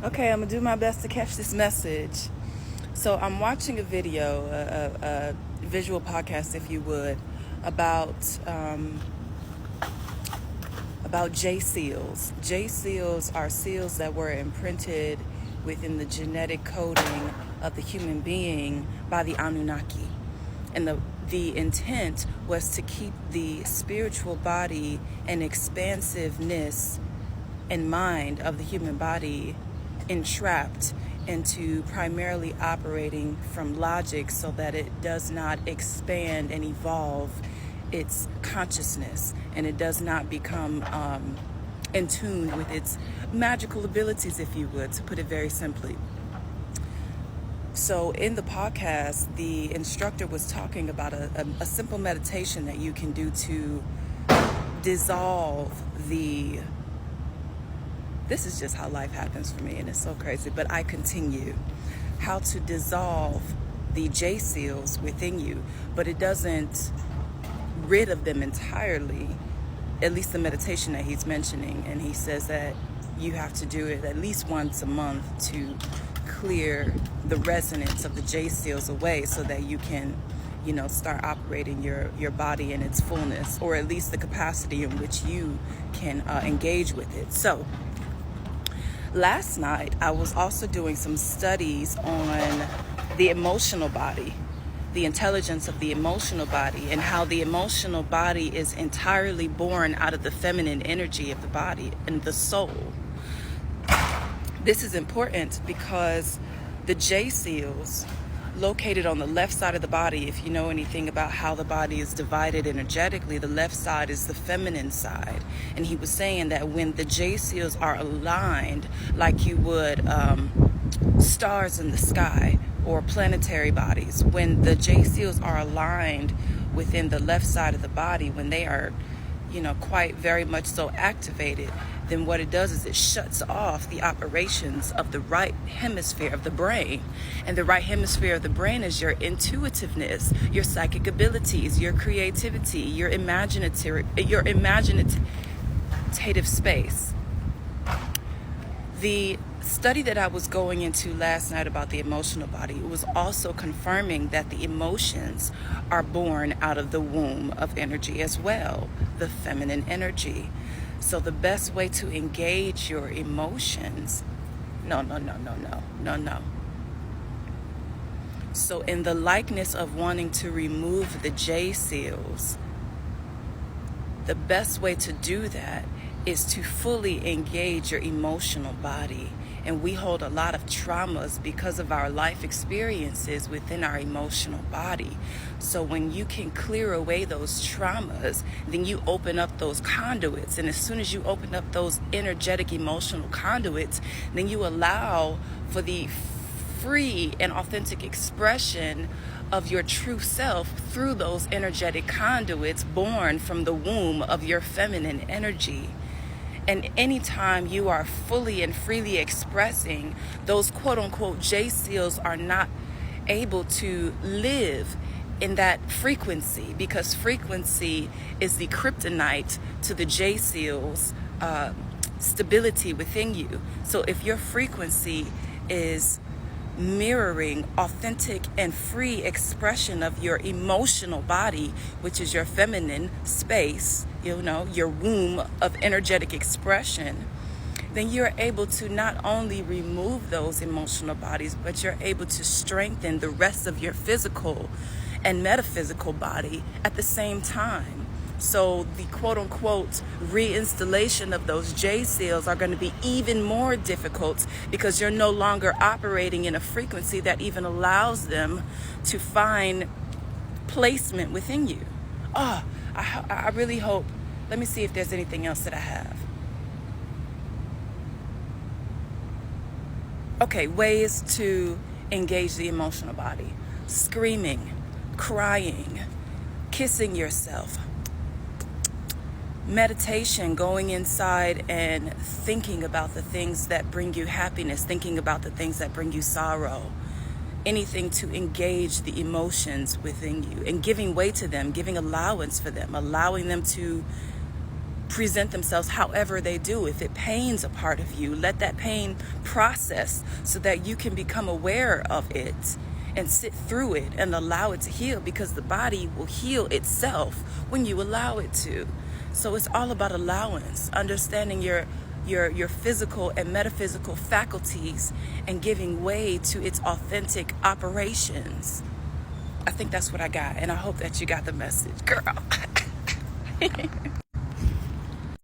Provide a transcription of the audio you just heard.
Okay, I'm gonna do my best to catch this message. So I'm watching a video, a visual podcast, if you would, about J seals. J seals are seals that were imprinted within the genetic coding of the human being by the Anunnaki, and the intent was to keep the spiritual body and expansiveness and mind of the human body entrapped into primarily operating from logic so that it does not expand and evolve its consciousness, and it does not become in tune with its magical abilities, if you would, to put it very simply. So in the podcast, the instructor was talking about a simple meditation that you can do to dissolve the... This is just how life happens for me, and it's so crazy, but I continue. How to dissolve the J seals within you, but it doesn't rid of them entirely, at least the meditation that he's mentioning. And he says that you have to do it at least once a month to clear the resonance of the J seals away so that you can, start operating your body in its fullness, or at least the capacity in which you can engage with it. So last night, I was also doing some studies on the emotional body, the intelligence of the emotional body, and how the emotional body is entirely born out of the feminine energy of the body and the soul. This is important because the J seals, located on the left side of the body, if you know anything about how the body is divided energetically, the left side is the feminine side. And he was saying that when the J seals are aligned, like you would stars in the sky or planetary bodies, when the J seals are aligned within the left side of the body, when they are, quite very much so activated, then what it does is it shuts off the operations of the right hemisphere of the brain. And the right hemisphere of the brain is your intuitiveness, your psychic abilities, your creativity, your imaginative space. The study that I was going into last night about the emotional body was also confirming that the emotions are born out of the womb of energy as well, the feminine energy. So the best way to engage your emotions, no. So in the likeness of wanting to remove the J seals, the best way to do that is to fully engage your emotional body. And we hold a lot of traumas because of our life experiences within our emotional body. So when you can clear away those traumas, then you open up those conduits. And as soon as you open up those energetic emotional conduits, then you allow for the free and authentic expression of your true self through those energetic conduits born from the womb of your feminine energy. And anytime you are fully and freely expressing, those quote-unquote J seals are not able to live in that frequency, because frequency is the kryptonite to the J seals' stability within you. So if your frequency is mirroring authentic and free expression of your emotional body, which is your feminine space, your womb of energetic expression, then you're able to not only remove those emotional bodies, but you're able to strengthen the rest of your physical and metaphysical body at the same time. So the quote-unquote reinstallation of those J seals are going to be even more difficult because you're no longer operating in a frequency that even allows them to find placement within you. I really hope. Let me see if there's anything else that I have. Okay, ways to engage the emotional body. Screaming, crying, kissing yourself. Meditation, going inside and thinking about the things that bring you happiness, thinking about the things that bring you sorrow. Anything to engage the emotions within you and giving way to them, giving allowance for them, allowing them to present themselves however they do. If it pains a part of you, let that pain process so that you can become aware of it and sit through it and allow it to heal, because the body will heal itself when you allow it to. So it's all about allowance, understanding your physical and metaphysical faculties and giving way to its authentic operations. I think that's what I got, and I hope that you got the message, girl.